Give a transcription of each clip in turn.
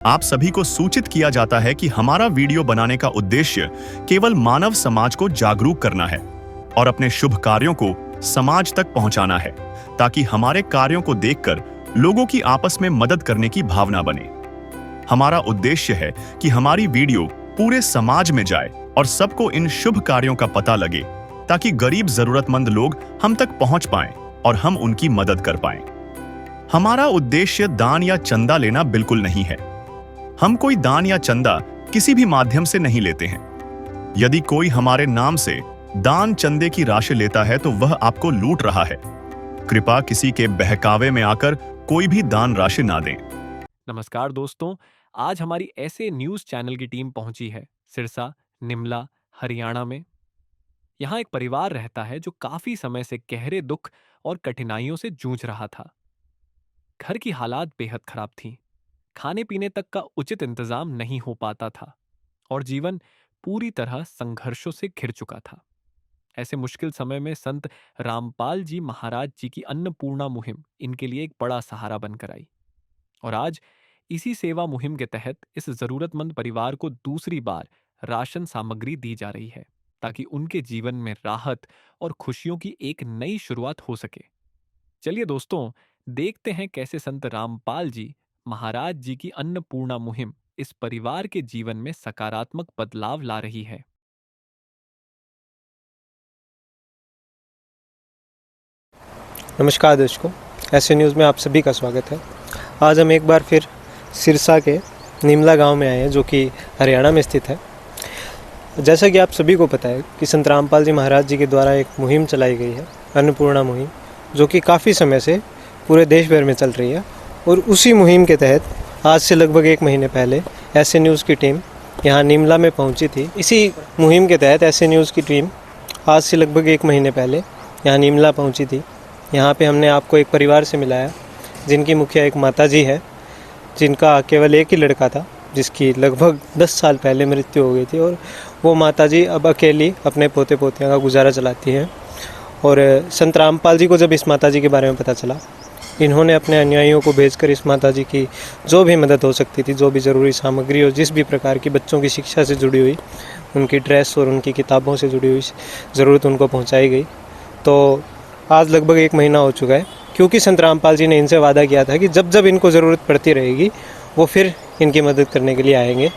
आप सभी को सूचित किया जाता है कि हमारा वीडियो बनाने का उद्देश्य केवल मानव समाज को जागरूक करना है और अपने शुभ कार्यों को समाज तक पहुंचाना है, ताकि हमारे कार्यों को देखकर लोगों की आपस में मदद करने की भावना बने। हमारा उद्देश्य है कि हमारी वीडियो पूरे समाज में जाए और सबको इन शुभ कार्यों का पता लगे, ताकि गरीब जरूरतमंद लोग हम तक पहुंच पाएं और हम उनकी मदद कर पाएं। हमारा उद्देश्य दान या चंदा लेना बिल्कुल नहीं है। हम कोई दान या चंदा किसी भी माध्यम से नहीं लेते हैं। यदि कोई हमारे नाम से दान चंदे की राशि लेता है तो वह आपको लूट रहा है। कृपया किसी के बहकावे में आकर कोई भी दान राशि ना दें। नमस्कार दोस्तों, आज हमारी ऐसे न्यूज चैनल की टीम पहुंची है सिरसा, निमला, हरियाणा में। यहाँ एक परिवार रहता है जो काफी समय से गहरे दुख और कठिनाइयों से जूझ रहा था। घर की हालात बेहद खराब थी, खाने पीने तक का उचित इंतजाम नहीं हो पाता था और जीवन पूरी तरह संघर्षों से घिर चुका था। ऐसे मुश्किल समय में संत रामपाल जी महाराज जी की अन्नपूर्णा मुहिम इनके लिए एक बड़ा सहारा बनकर आई। और आज इसी सेवा मुहिम के तहत इस जरूरतमंद परिवार को दूसरी बार राशन सामग्री दी जा रही है, ताकि उनके जीवन में राहत और खुशियों की एक नई शुरुआत हो सके। चलिए दोस्तों, देखते हैं कैसे संत रामपाल जी महाराज जी की अन्नपूर्णा मुहिम इस परिवार के जीवन में सकारात्मक बदलाव ला रही है। नमस्कार दर्शकों, ऐसे न्यूज़ में आप सभी का स्वागत है। आज हम एक बार फिर सिरसा के निमला गांव में आए हैं, जो कि हरियाणा में स्थित है। जैसा कि आप सभी को पता है कि संत रामपाल जी महाराज जी के द्वारा एक मुहिम चलाई गई है, अन्नपूर्णा मुहिम, जो कि काफ़ी समय से पूरे देश भर में चल रही है। और उसी मुहिम के तहत आज से लगभग 1 महीने पहले ऐसे न्यूज़ की टीम यहाँ निमला में पहुँची थी। इसी मुहिम के तहत ऐसे न्यूज़ की टीम आज से लगभग 1 महीने पहले यहाँ निमला पहुँची थी। यहाँ पे हमने आपको एक परिवार से मिलाया, जिनकी मुखिया एक माताजी है, जिनका केवल एक ही लड़का था, जिसकी लगभग 10 साल पहले मृत्यु हो गई थी। और वो माताजी अब अकेली अपने पोते पोतियों का गुजारा चलाती हैं। और संत रामपाल जी को जब इस माताजी के बारे में पता चला, इन्होंने अपने अनुयायियों को भेजकर इस माताजी की जो भी मदद हो सकती थी, जो भी ज़रूरी सामग्री और जिस भी प्रकार की बच्चों की शिक्षा से जुड़ी हुई, उनकी ड्रेस और उनकी किताबों से जुड़ी हुई ज़रूरत उनको पहुँचाई गई। तो आज लगभग 1 महीना हो चुका है, क्योंकि संत रामपाल जी ने इनसे वादा किया था कि जब जब इनको ज़रूरत पड़ती रहेगी वो फिर इनकी मदद करने के लिए आएंगे।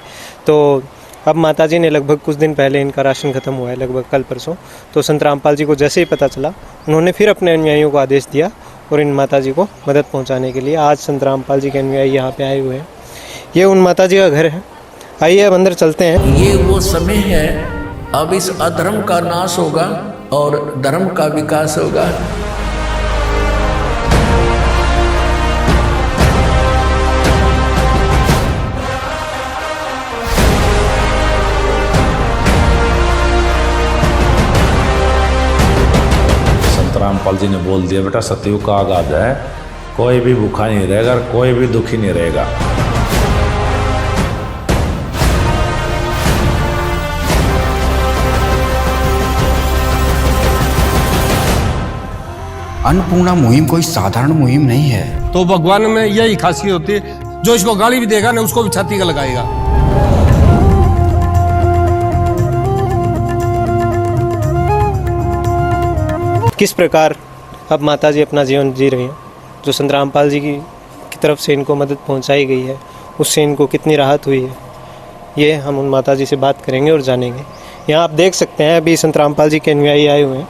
तो अब माताजी ने लगभग कुछ दिन पहले, इनका राशन ख़त्म हुआ है लगभग कल परसों, तो संत रामपाल जी को जैसे ही पता चला, उन्होंने फिर अपने अनुयायियों को आदेश दिया और इन माताजी को मदद पहुँचाने के लिए आज संत रामपाल जी के अनुयायी यहाँ पर आए हुए हैं। ये उन माताजी का घर है। आइए अब अंदर चलते हैं। ये वो समय है, अब इस अधर्म का नाश होगा और धर्म का विकास होगा। संत रामपाल जी ने बोल दिया, बेटा सतयुग का आगाज है, कोई भी भूखा नहीं रहेगा, कोई भी दुखी नहीं रहेगा। अन्नपूर्णा मुहिम कोई साधारण मुहिम नहीं है। तो भगवान में यही खासियत होती है, जो इसको गाली भी देगा ना, उसको भी छाती का लगाएगा। किस प्रकार अब माताजी अपना जीवन जी रही हैं, जो संत रामपाल जी की तरफ से इनको मदद पहुंचाई गई है, उससे इनको कितनी राहत हुई है, ये हम उन माताजी से बात करेंगे और जानेंगे। यहाँ आप देख सकते हैं, अभी संत रामपाल जी के अनुयायी आए हुए हैं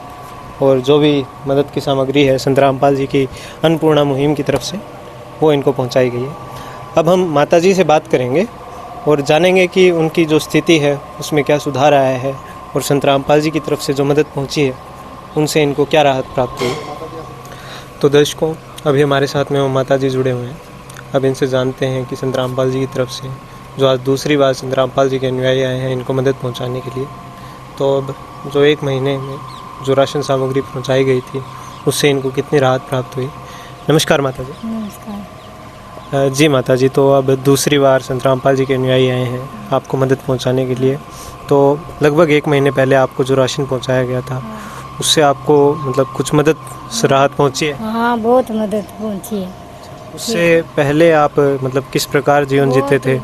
और जो भी मदद की सामग्री है संत रामपाल जी की अन्नपूर्णा मुहिम की तरफ से, वो इनको पहुंचाई गई है। अब हम माताजी से बात करेंगे और जानेंगे कि उनकी जो स्थिति है उसमें क्या सुधार आया है और संत रामपाल जी की तरफ से जो मदद पहुंची है उनसे इनको क्या राहत प्राप्त हुई। तो दर्शकों, अभी हमारे साथ में वो माताजी जुड़े हुए हैं। अब इनसे जानते हैं कि संत रामपाल जी की तरफ से जो आज दूसरी बार संत रामपाल जी के अनुयायी आए हैं इनको मदद पहुँचाने के लिए, तो अब जो 1 महीने में जो राशन सामग्री पहुंचाई गई थी उससे इनको कितनी राहत प्राप्त हुई। नमस्कार माता जी। नमस्कार जी माता जी, तो अब दूसरी बार संत रामपाल जी के अनुयायी आए हैं आपको मदद पहुंचाने के लिए। तो लगभग 1 महीने पहले आपको जो राशन पहुंचाया गया था, उससे आपको मतलब कुछ मदद राहत पहुंची है? हाँ, बहुत मदद पहुंची है। उससे पहले आप मतलब किस प्रकार जीवन जीते थे,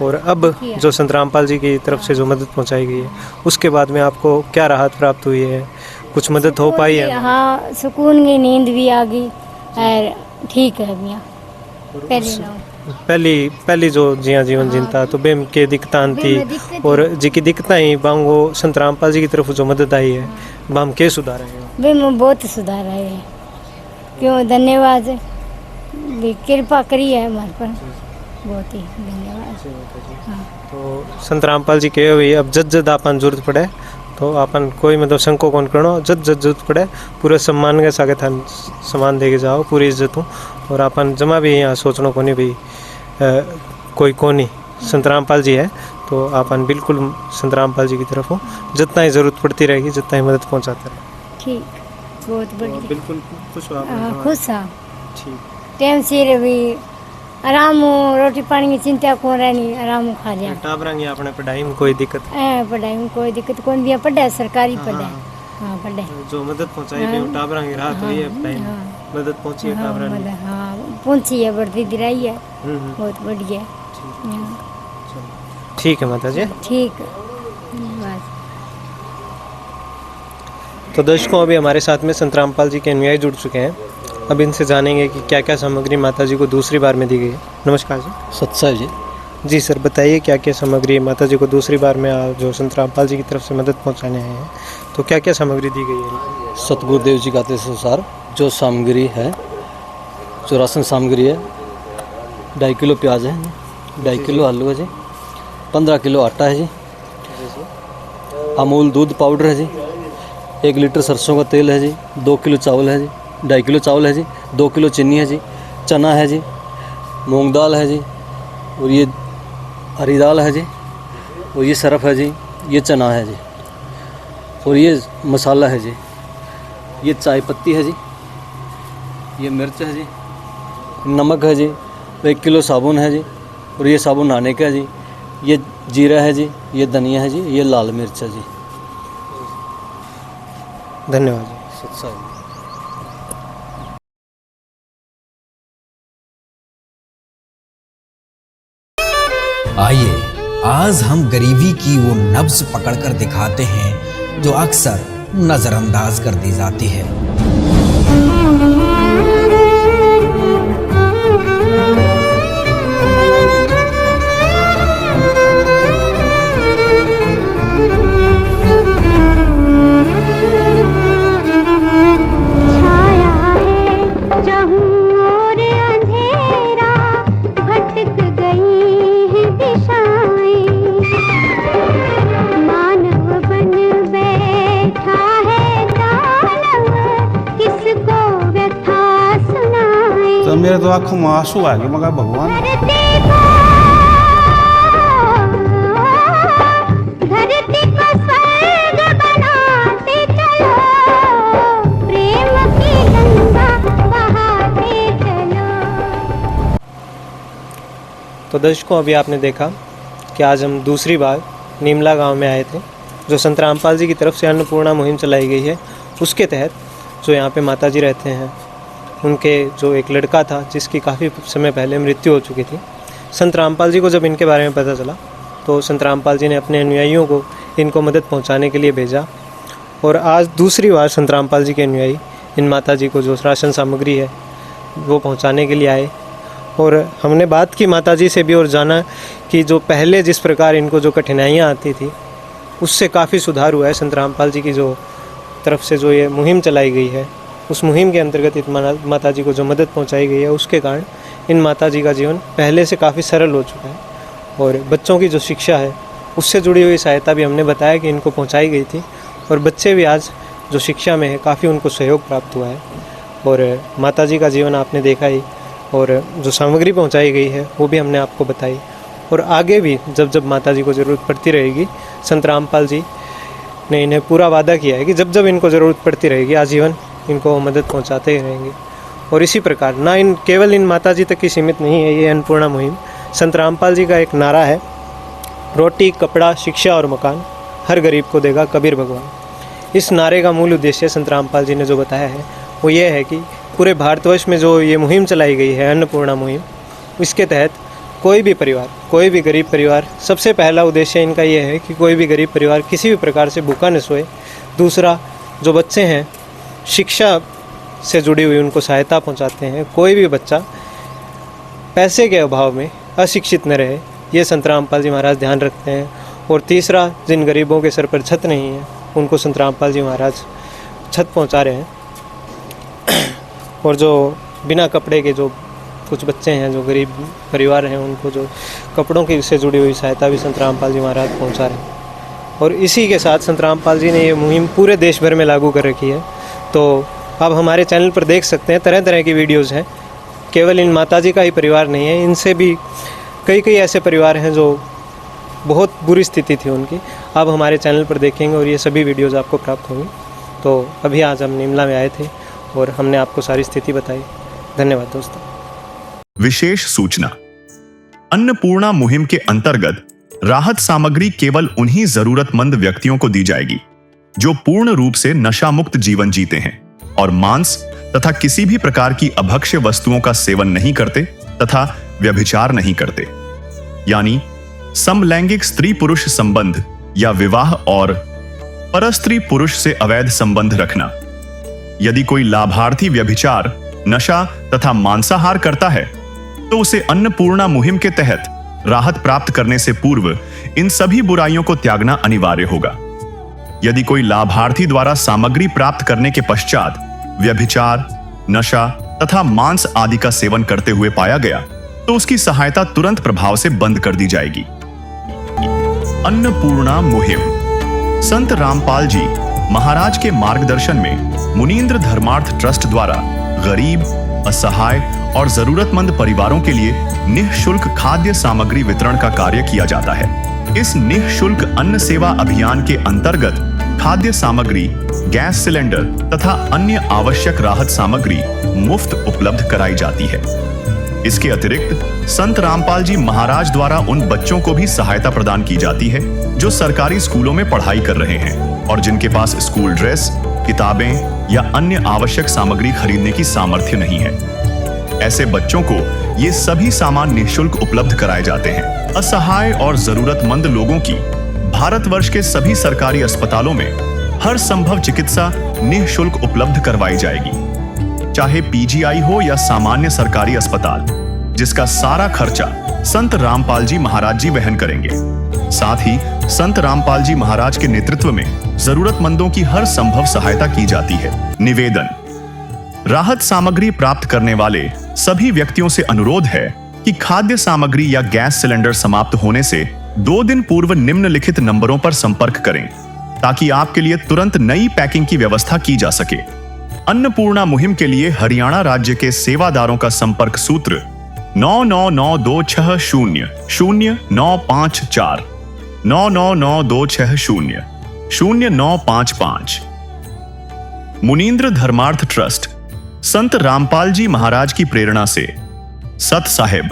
और अब जो संत रामपाल जी की तरफ से जो मदद पहुंचाई गई है उसके बाद में आपको क्या राहत प्राप्त हुई है, कुछ मदद हो पाई है? हाँ, सुकून की नींद भी आ गई और ठीक है मियाँ पहली जो जिया जीवन जीता तो बेम के दिक्कतां थी, और जी की दिक्कतां ही बांगो संत रामपाल जी की तरफ जो मदद आई है बाम के सुधार है? बेम बहुत सुधार आए है, क्यों धन्यवाद भी कृपा करी है हमारे पर, बहुत ही धन्यवाद। हाँ। तो संत रामपाल जी कहे हुई अब जद जद आपन जरूरत पड़े तो आपन कोई मतलब संको कौन करो, जद जद जरूरत पड़े पूरे सम्मान के साथ थान सम्मान दे के जाओ, पूरी इज्जत हूँ, और अपन जमा भी यहाँ सोचना को नहीं भाई कोई कोनी संत रामपाल जी है, तो आपन बिल्कुल संत रामपाल जी की तरफ हो, जितना ही जरूरत पड़ती रहेगी जितना ही मदद पहुँचाते रहे। ठीक, बहुत बढ़िया, बिल्कुल खुश हो? खुश हाँ, ठीक, टाइम से भी आराम हो, रोटी पानी की चिंता कौन रहनी, आराम खा लिया। टाबरांगी अपने पढ़ाई में कोई दिक्कत? पढ़ाई में कोई दिक्कत कौन भी, पढ़ा सरकारी पढ़ा, हाँ पढ़ा, जो मदद पहुँचाई है टाबरांगी राहत हुई है, पढ़ाई में मदद पहुँची है टाबरांगी? हाँ पहुँची है, बढ़ती दिलाई है, बहुत बढ़िया। ठीक है माता जी, ठीक। तो दर्शकों अभी हमारे साथ में संत रामपाल जी के अनुयायी जुड़ चुके हैं, अब इनसे जानेंगे कि क्या क्या सामग्री माता जी को दूसरी बार में दी गई है। नमस्कार जी। सत्सा जी। जी सर, बताइए क्या क्या सामग्री माता जी को दूसरी बार में जो संत रामपाल जी की तरफ से मदद पहुंचाने आए हैं, तो क्या क्या सामग्री दी गई है? सतगुरुदेव जी के आदेश अनुसार जो सामग्री है, जो राशन सामग्री है, 2.5 किलो प्याज है, 2.5 किलो आलू है जी, 15 किलो आटा है जी, अमूल दूध पाउडर है जी, 1 लीटर सरसों का तेल है जी, 2 किलो चावल है जी, 2.5 किलो चावल है जी, 2 किलो चीनी है जी, चना है जी, मूंग दाल है जी, और ये हरी दाल है जी, और ये सरफ है जी, ये चना है जी, और ये मसाला है जी, ये चाय पत्ती है जी, ये मिर्च है जी, नमक है जी, 1 किलो साबुन है जी, और ये साबुन नहाने का है जी, ये जीरा है जी, ये धनिया है जी, ये लाल मिर्च है जी। धन्यवाद जी। सत्सा जी। आइए आज हम गरीबी की वो नब्ज पकड़कर दिखाते हैं जो अक्सर नजरअंदाज कर दी जाती है। मेरे तो आंखों में आंसू आ गए, मगर भगवान तो दर्शकों अभी आपने देखा कि आज हम दूसरी बार निमला गांव में आए थे, जो संत रामपाल जी की तरफ से अन्नपूर्णा मुहिम चलाई गई है। उसके तहत जो यहाँ पे माता जी रहते हैं, उनके जो एक लड़का था जिसकी काफ़ी समय पहले मृत्यु हो चुकी थी, संत रामपाल जी को जब इनके बारे में पता चला तो संत रामपाल जी ने अपने अनुयायियों को इनको मदद पहुंचाने के लिए भेजा, और आज दूसरी बार संत रामपाल जी के अनुयायी इन माता जी को जो राशन सामग्री है वो पहुंचाने के लिए आए। और हमने बात की माता जी से भी और जाना कि जो पहले जिस प्रकार इनको जो कठिनाइयाँ आती थी उससे काफ़ी सुधार हुआ है। संत रामपाल जी की जो तरफ से जो ये मुहिम चलाई गई है, उस मुहिम के अंतर्गत इन माता जी को जो मदद पहुंचाई गई है, उसके कारण इन माता जी का जीवन पहले से काफ़ी सरल हो चुका है। और बच्चों की जो शिक्षा है उससे जुड़ी हुई सहायता भी हमने बताया कि इनको पहुंचाई गई थी, और बच्चे भी आज जो शिक्षा में है काफ़ी उनको सहयोग प्राप्त हुआ है। और माता जी का जीवन आपने देखा ही, और जो सामग्री पहुंचाई गई है वो भी हमने आपको बताई। और आगे भी जब जब माता जी को ज़रूरत पड़ती रहेगी, संत रामपाल जी ने इन्हें पूरा वादा किया है कि जब जब इनको ज़रूरत पड़ती रहेगी आजीवन इनको मदद पहुंचाते ही रहेंगे। और इसी प्रकार ना केवल इन माता जी तक ही सीमित नहीं है ये अन्नपूर्णा मुहिम। संत रामपाल जी का एक नारा है, रोटी कपड़ा शिक्षा और मकान हर गरीब को देगा कबीर भगवान। इस नारे का मूल उद्देश्य संत रामपाल जी ने जो बताया है वो ये है कि पूरे भारतवर्ष में जो ये मुहिम चलाई गई है, अन्नपूर्णा मुहिम, इसके तहत कोई भी परिवार, कोई भी गरीब परिवार, सबसे पहला उद्देश्य इनका ये है कि कोई भी गरीब परिवार किसी भी प्रकार से भूखा न सोए। दूसरा, जो बच्चे हैं शिक्षा से जुड़ी हुई उनको सहायता पहुंचाते हैं, कोई भी बच्चा पैसे के अभाव में अशिक्षित न रहे, ये संत रामपाल जी महाराज ध्यान रखते हैं। और तीसरा, जिन गरीबों के सर पर छत नहीं है उनको संत रामपाल जी महाराज छत पहुंचा रहे हैं। और जो बिना कपड़े के जो कुछ बच्चे हैं, जो गरीब परिवार हैं, उनको जो कपड़ों की से जुड़ी हुई सहायता भी संत रामपाल जी महाराज पहुंचा रहे हैं। और इसी के साथ संत रामपाल जी ने ये मुहिम पूरे देश भर में लागू कर रखी है। तो आप हमारे चैनल पर देख सकते हैं, तरह तरह की वीडियोज़ हैं। केवल इन माताजी का ही परिवार नहीं है, इनसे भी कई ऐसे परिवार हैं जो बहुत बुरी स्थिति थी उनकी, आप हमारे चैनल पर देखेंगे और ये सभी वीडियोज़ आपको प्राप्त होंगी। तो अभी आज हम निमला में आए थे और हमने आपको सारी स्थिति बताई। धन्यवाद दोस्तों। विशेष सूचना, अन्नपूर्णा मुहिम के अंतर्गत राहत सामग्री केवल उन्हीं जरूरतमंद व्यक्तियों को दी जाएगी जो पूर्ण रूप से नशा मुक्त जीवन जीते हैं और मांस तथा किसी भी प्रकार की अभक्ष्य वस्तुओं का सेवन नहीं करते तथा व्यभिचार नहीं करते, यानी समलैंगिक स्त्री पुरुष संबंध या विवाह और परस्त्री पुरुष से अवैध संबंध रखना। यदि कोई लाभार्थी व्यभिचार, नशा तथा मांसाहार करता है तो उसे अन्नपूर्णा मुहिम के तहत राहत प्राप्त करने से पूर्व इन सभी बुराइयों को त्यागना अनिवार्य होगा। यदि कोई लाभार्थी द्वारा सामग्री प्राप्त करने के पश्चात व्यभिचार, नशा तथा मांस आदि का सेवन करते हुए पाया गया तो उसकी सहायता तुरंत प्रभाव से बंद कर दी जाएगी। अन्नपूर्णा मुहिम संत रामपाल जी महाराज के मार्गदर्शन में मुनींद्र धर्मार्थ ट्रस्ट द्वारा गरीब, असहाय और जरूरतमंद परिवारों के लिए निःशुल्क खाद्य सामग्री वितरण का कार्य किया जाता है। इस निःशुल्क अन्न सेवा अभियान के अंतर्गत खाद्य सामग्री, गैस सिलेंडर तथा अन्य आवश्यक राहत सामग्री मुफ्त उपलब्ध कराई जाती है। इसके अतिरिक्त संत रामपाल जी महाराज द्वारा उन बच्चों को भी सहायता प्रदान की जाती है जो सरकारी स्कूलों में पढ़ाई कर रहे हैं और जिनके पास स्कूल ड्रेस, किताबें या अन्य आवश्यक सामग्री खरीदने की सामर्थ्य नहीं है। ऐसे बच्चों को ये सभी सामान निःशुल्क उपलब्ध कराए जाते हैं। असहाय और जरूरतमंद लोगों की भारतवर्ष के सभी सरकारी अस्पतालों में हर संभव चिकित्सा निःशुल्क उपलब्ध करवाई जाएगी, चाहे पीजीआई हो या सामान्य सरकारी अस्पताल, जिसका सारा खर्चा संत रामपाल जी महाराज जी वहन करेंगे। साथ ही संत रामपाल जी महाराज के नेतृत्व में जरूरतमंदों की हर संभव सहायता की जाती है। निवेदन, राहत सामग्री प्राप्त करने वाले सभी व्यक्तियों से अनुरोध है कि खाद्य सामग्री या गैस सिलेंडर समाप्त होने से 2 दिन पूर्व निम्नलिखित नंबरों पर संपर्क करें ताकि आपके लिए तुरंत नई पैकिंग की व्यवस्था की जा सके। अन्नपूर्णा मुहिम के लिए हरियाणा राज्य के सेवादारों का संपर्क सूत्र 9992600954 9992600955। मुनींद्र धर्मार्थ ट्रस्ट संत रामपाल जी महाराज की प्रेरणा से सत साहिब